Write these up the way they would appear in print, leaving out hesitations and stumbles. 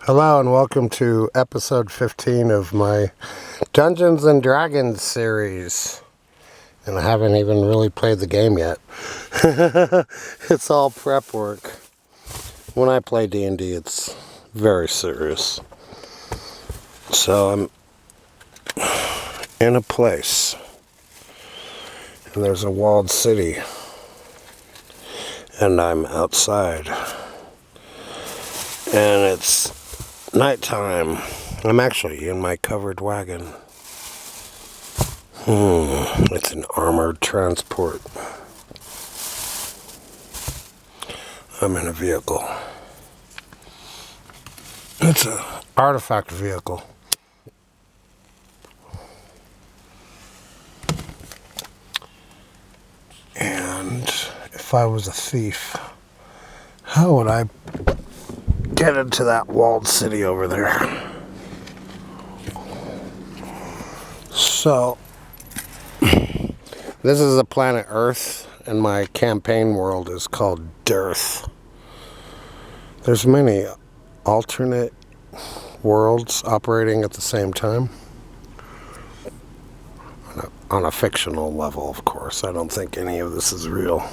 Hello and welcome to episode 15 of my Dungeons and Dragons series. And I haven't even really played the game yet. It's all prep work. When I play D&D, it's very serious. So I'm in a place, and there's a walled city, and I'm outside. And it's nighttime. I'm actually in my covered wagon. It's an armored transport. I'm in a vehicle. It's an artifact vehicle. And if I was a thief, how would I get into that walled city over there? So, this is the planet Earth, and my campaign world is called Dearth. There's many alternate worlds operating at the same time. On a fictional level, of course. I don't think any of this is real.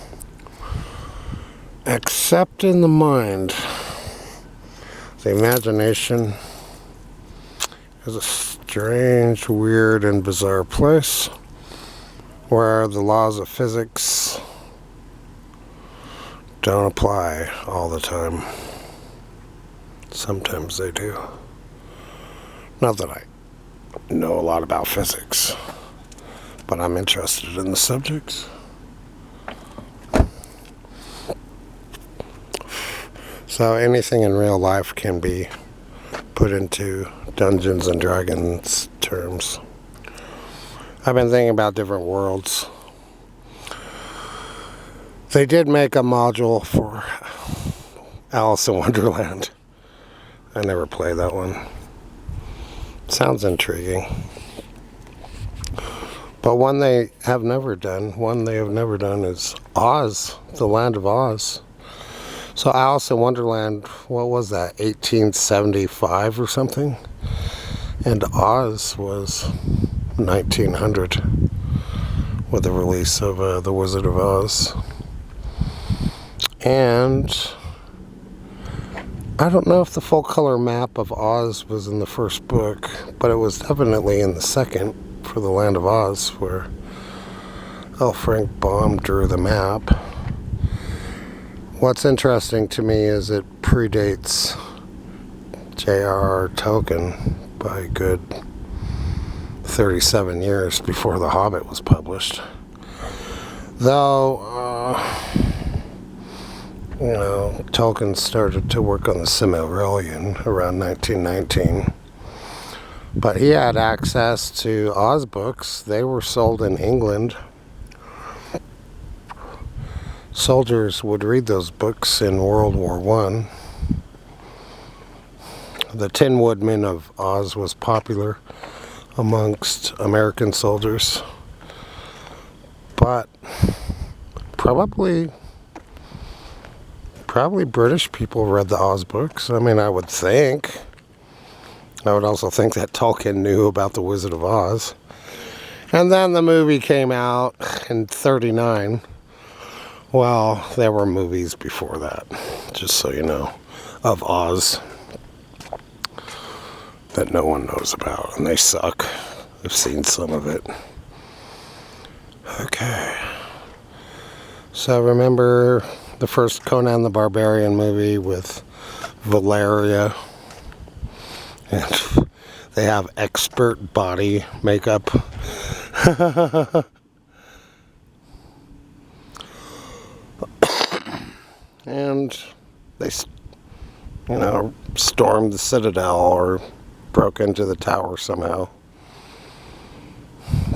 Except in the mind. The imagination is a strange, weird, and bizarre place where the laws of physics don't apply all the time. Sometimes they do. Not that I know a lot about physics, but I'm interested in the subject. So anything in real life can be put into Dungeons and Dragons terms. I've been thinking about different worlds. They did make a module for Alice in Wonderland. I never played that one. Sounds intriguing. But one they have never done is Oz, the Land of Oz. So Alice in Wonderland, what was that, 1875 or something? And Oz was 1900 with the release of The Wizard of Oz. And I don't know if the full color map of Oz was in the first book, but it was definitely in the second for the Land of Oz, where L. Frank Baum drew the map. What's interesting to me is it predates J.R.R. Tolkien by a good 37 years before The Hobbit was published. Though, Tolkien started to work on the Silmarillion around 1919. But he had access to Oz books. They were sold in England. Soldiers would read those books in World War I. The Tin Woodman of Oz was popular amongst American soldiers. But probably British people read the Oz books. I mean, I would think. I would also think that Tolkien knew about The Wizard of Oz. And then the movie came out in '39. Well, there were movies before that, just so you know, of Oz that no one knows about, and they suck. I've seen some of it. Okay. So remember the first Conan the Barbarian movie with Valeria? And they have expert body makeup. And they, stormed the Citadel or broke into the tower somehow.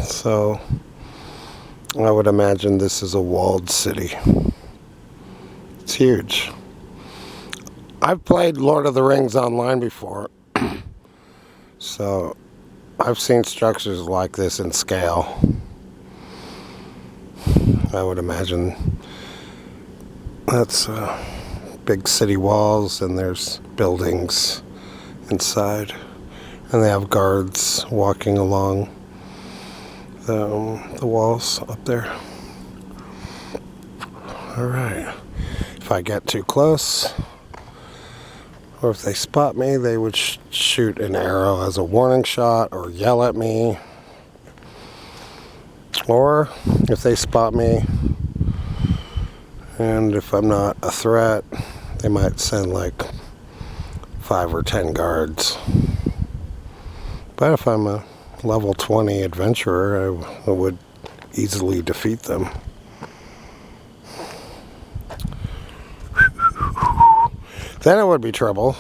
So I would imagine this is a walled city. It's huge. I've played Lord of the Rings online before. So I've seen structures like this in scale. I would imagine that's big city walls, and there's buildings inside. And they have guards walking along the walls up there. Alright. If I get too close, or if they spot me, they would shoot an arrow as a warning shot or yell at me. Or if they spot me, and if I'm not a threat, they might send like 5 or 10 guards. But if I'm a level 20 adventurer, I would easily defeat them. Then it would be trouble.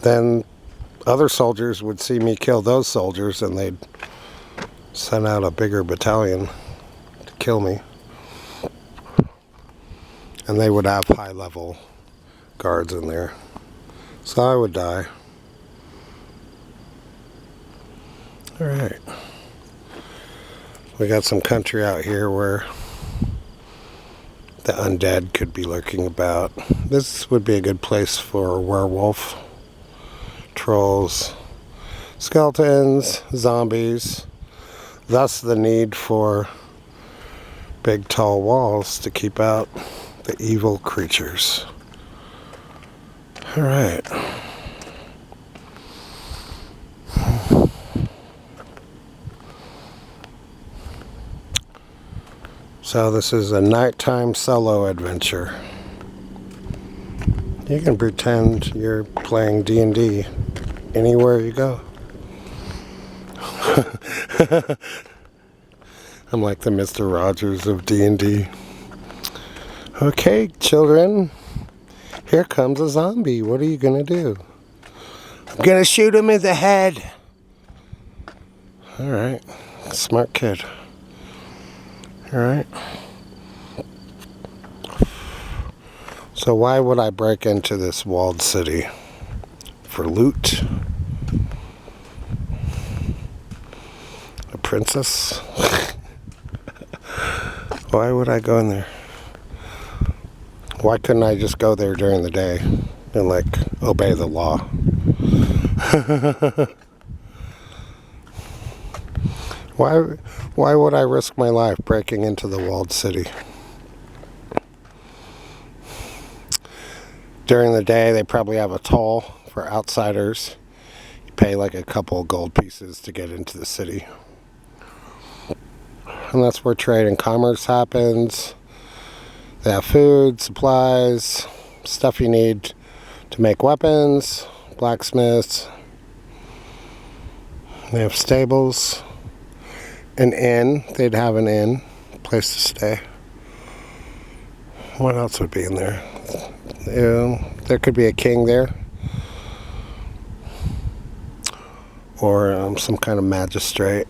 Then other soldiers would see me kill those soldiers and they'd send out a bigger battalion to kill me. And they would have high level guards in there. So I would die. Alright. We got some country out here where the undead could be lurking about. This would be a good place for werewolf, trolls, skeletons, zombies. Thus the need for big tall walls to keep out the evil creatures. Alright. So this is a nighttime solo adventure. You can pretend you're playing D&D anywhere you go. I'm like the Mr. Rogers of D&D. Okay, children. Here comes a zombie. What are you gonna do? I'm gonna shoot him in the head. Alright. Smart kid. Alright. So why would I break into this walled city? For loot? A princess? Why would I go in there? Why couldn't I just go there during the day and like obey the law? Why would I risk my life breaking into the walled city? During the day, they probably have a toll for outsiders. You pay like a couple gold pieces to get into the city. And that's where trade and commerce happens. They have food, supplies, stuff you need to make weapons, blacksmiths. They have stables. An inn, they'd have an inn, place to stay. What else would be in there? There could be a king there. Or some kind of magistrate.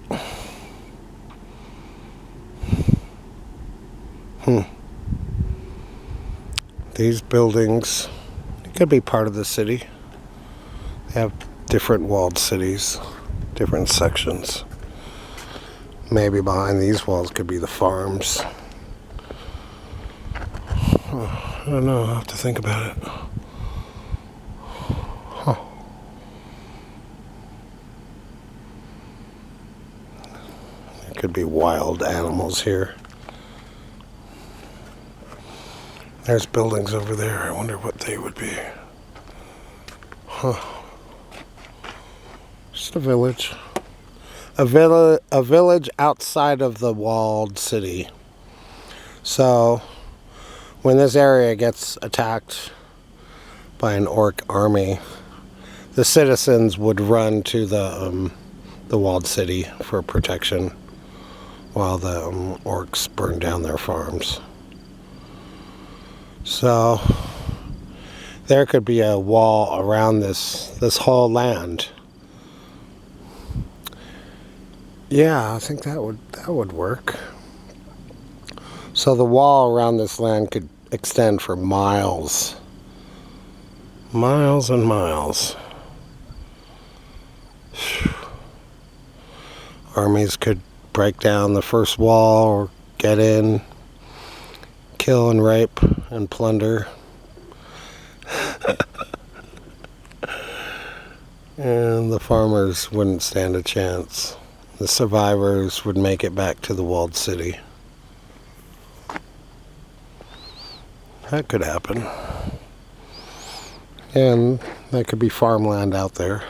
These buildings could be part of the city. They have different walled cities, different sections. Maybe behind these walls could be the farms. I don't know, I'll have to think about it. There could be wild animals here. There's buildings over there. I wonder what they would be. Just a village. A village outside of the walled city. So when this area gets attacked by an orc army, the citizens would run to the walled city for protection while the orcs burn down their farms. So there could be a wall around this whole land. Yeah, I think that would work. So the wall around this land could extend for miles. Miles and miles. Armies could break down the first wall or get in, kill and rape and plunder. And the farmers wouldn't stand a chance. The survivors would make it back to the walled city. That could happen. And that could be farmland out there.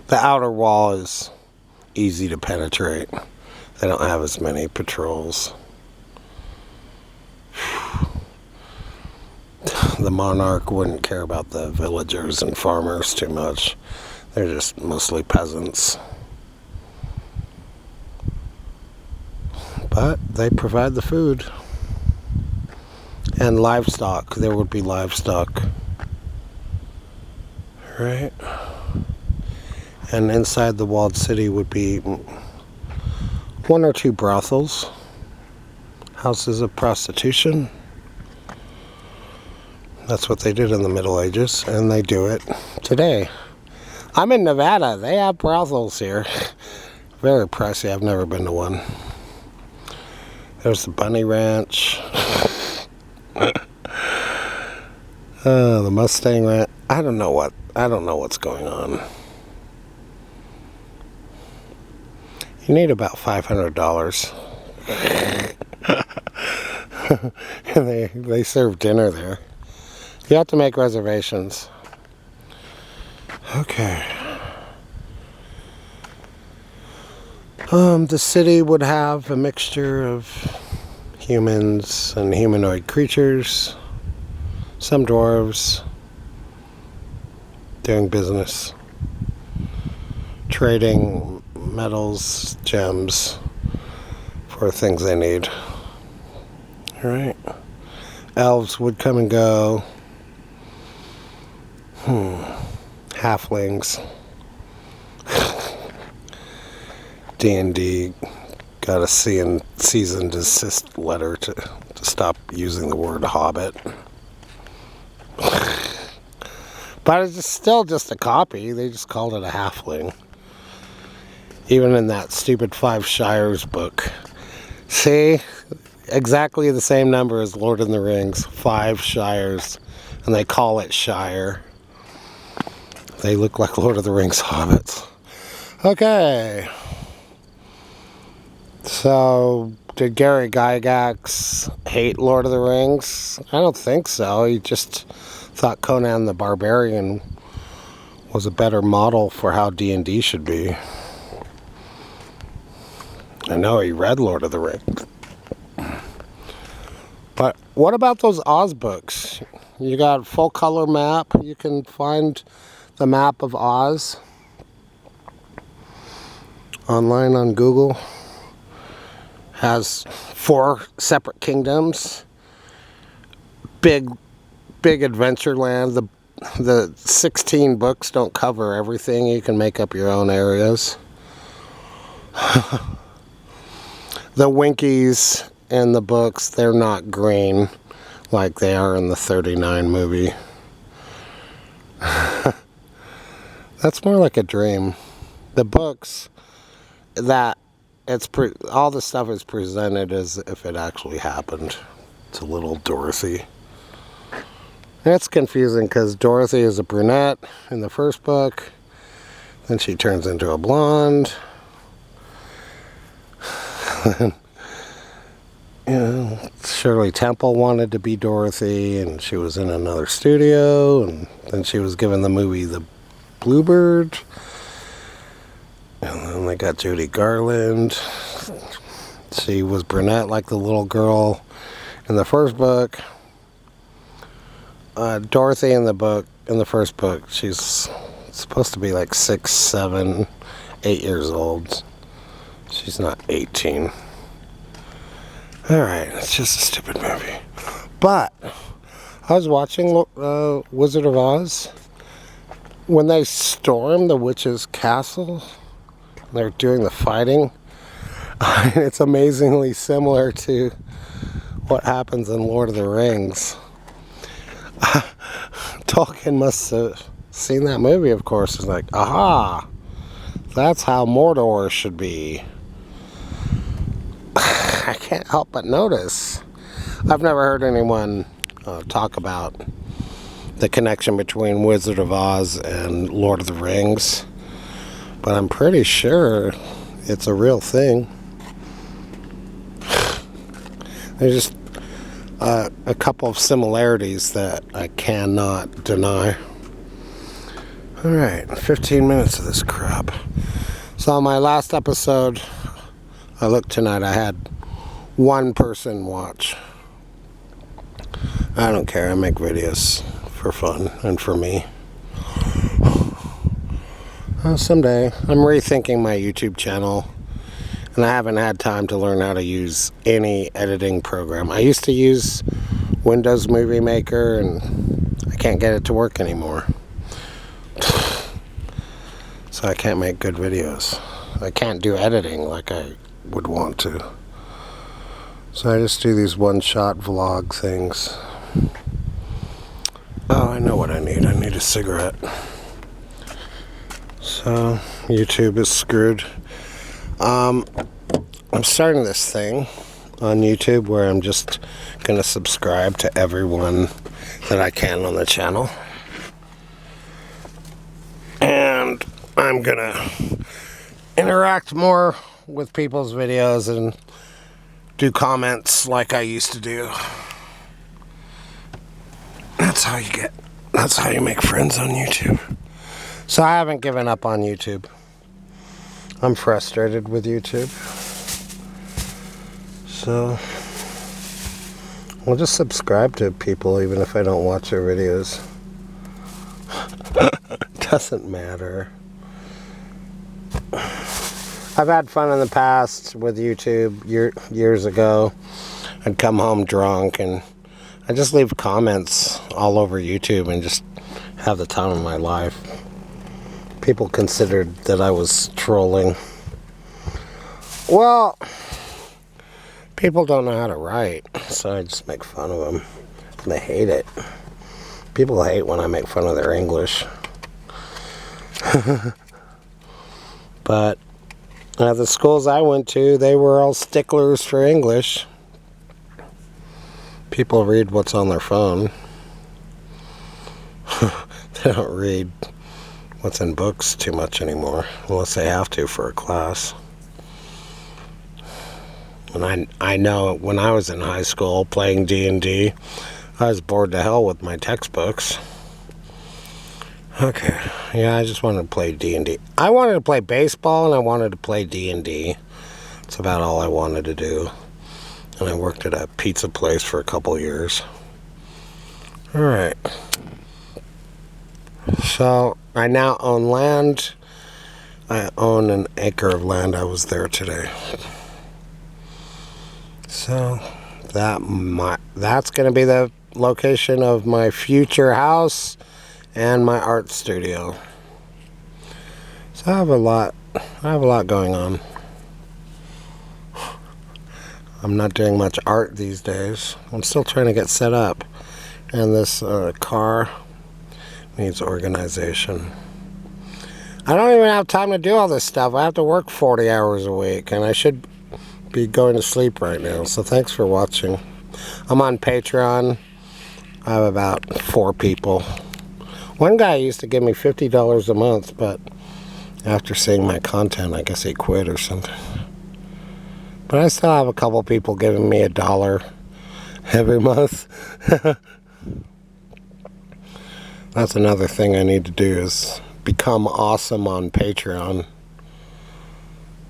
The outer wall is easy to penetrate. They don't have as many patrols. The monarch wouldn't care about the villagers and farmers too much. They're just mostly peasants. But they provide the food. And livestock. There would be livestock. Right? And inside the walled city would be 1 or 2 brothels. Houses of prostitution. That's what they did in the Middle Ages. And they do it today. I'm in Nevada. They have brothels here. Very pricey. I've never been to one. There's the Bunny Ranch. The Mustang Ranch. I don't know what's going on. You need about $500. And they serve dinner there. You have to make reservations. Okay. The city would have a mixture of humans and humanoid creatures, some dwarves doing business, trading metals, gems for things they need. Alright. Elves would come and go. Halflings. D&D got a cease and desist letter to stop using the word hobbit. But it's still just a copy. They just called it a halfling. Even in that stupid 5 Shires book. See? Exactly the same number as Lord of the Rings. 5 Shires. And they call it Shire. They look like Lord of the Rings hobbits. Okay. So, did Gary Gygax hate Lord of the Rings? I don't think so. He just thought Conan the Barbarian was a better model for how D&D should be. I know he read Lord of the Rings. But what about those Oz books? You got a full color map. You can find the map of Oz online on Google. Has 4 separate kingdoms. Big adventure land. The 16 books don't cover everything. You can make up your own areas. The Winkies in the books, they're not green like they are in the 39 movie. That's more like a dream. The books, all the stuff is presented as if it actually happened to little Dorothy. And it's confusing because Dorothy is a brunette in the first book. Then she turns into a blonde. Shirley Temple wanted to be Dorothy, and she was in another studio, and then she was given the movie The Bluebird. And then they got Judy Garland. She was brunette like the little girl in the first book. Dorothy in the first book, she's supposed to be like 6, 7, 8 years old. She's not 18. Alright, it's just a stupid movie. But I was watching Wizard of Oz. When they storm the witch's castle, they're doing the fighting. It's amazingly similar to what happens in Lord of the Rings. Tolkien must have seen that movie, of course. It's like, aha, that's how Mordor should be. I can't help but notice. I've never heard anyone talk about the connection between Wizard of Oz and Lord of the Rings. But I'm pretty sure it's a real thing. There's just a couple of similarities that I cannot deny. Alright, 15 minutes of this crap. So on my last episode, I looked tonight, I had one person watch. I don't care, I make videos for fun and for me. Someday, I'm rethinking my YouTube channel, and I haven't had time to learn how to use any editing program. I used to use Windows Movie Maker, and I can't get it to work anymore. So I can't make good videos. I can't do editing like I would want to. So I just do these one-shot vlog things. Oh, I know what I need. I need a cigarette. So, YouTube is screwed. I'm starting this thing on YouTube where I'm just going to subscribe to everyone that I can on the channel. And I'm going to interact more with people's videos and do comments like I used to do. That's how you make friends on YouTube. So I haven't given up on YouTube. I'm frustrated with YouTube. So I'll just subscribe to people even if I don't watch their videos. Doesn't matter. I've had fun in the past with YouTube years ago. I'd come home drunk and I just leave comments all over YouTube and just have the time of my life. People considered that I was trolling. Well, people don't know how to write, so I just make fun of them. And they hate it. People hate when I make fun of their English. But the schools I went to, they were all sticklers for English. People read what's on their phone. They don't read what's in books too much anymore, unless they have to for a class. And I know when I was in high school playing D&D, I was bored to hell with my textbooks. Okay, yeah, I just wanted to play D&D. I wanted to play baseball and I wanted to play D&D. That's about all I wanted to do. And I worked at a pizza place for a couple years. Alright. So, I now own land. I own an acre of land. I was there today. So, that's going to be the location of my future house and my art studio. So I have a lot going on. I'm not doing much art these days. I'm still trying to get set up. And this car needs organization. I don't even have time to do all this stuff. I have to work 40 hours a week, and I should be going to sleep right now. So thanks for watching. I'm on Patreon. I have about 4 people. One guy used to give me $50 a month, but after seeing my content, I guess he quit or something. But I still have a couple people giving me $1 every month. That's another thing I need to do, is become awesome on Patreon,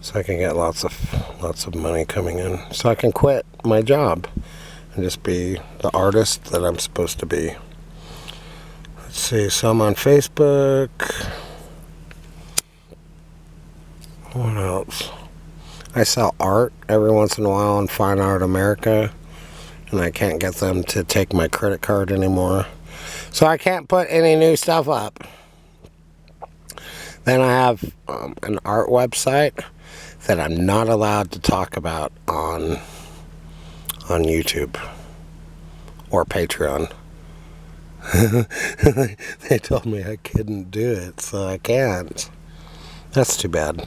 so I can get lots of money coming in, so I can quit my job and just be the artist that I'm supposed to be. Let's see, so I'm on Facebook. What else? I sell art every once in a while on Fine Art America, and I can't get them to take my credit card anymore, so I can't put any new stuff up. Then I have an art website that I'm not allowed to talk about on YouTube or Patreon. They told me I couldn't do it, so I can't. That's too bad.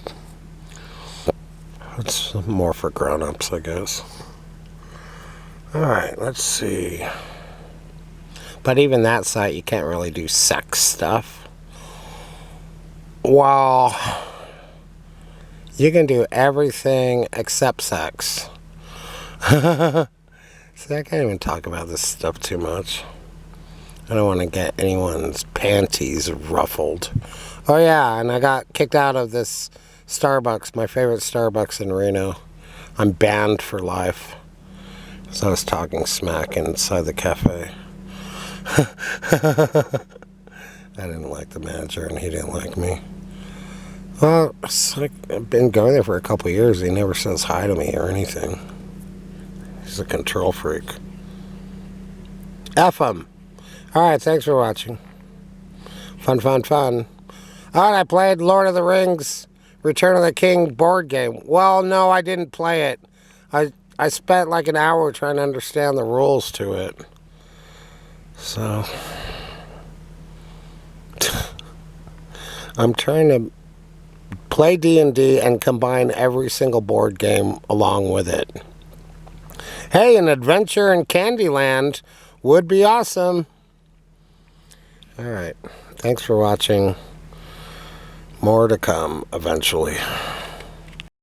It's more for grown-ups, I guess. Alright, let's see. But even that site, you can't really do sex stuff. Well, you can do everything except sex. See, I can't even talk about this stuff too much. I don't want to get anyone's panties ruffled. Oh yeah, and I got kicked out of this Starbucks, my favorite Starbucks in Reno. I'm banned for life. So I was talking smack inside the cafe. I didn't like the manager and he didn't like me. Well, it's like I've been going there for a couple of years. He never says hi to me or anything. He's a control freak. F him. Alright, thanks for watching. Fun, fun, fun. Alright, I played Lord of the Rings Return of the King board game. Well, no, I didn't play it. I spent like an hour trying to understand the rules to it. So, I'm trying to play D&D and combine every single board game along with it. Hey, an adventure in Candyland would be awesome. Alright, thanks for watching. More to come eventually.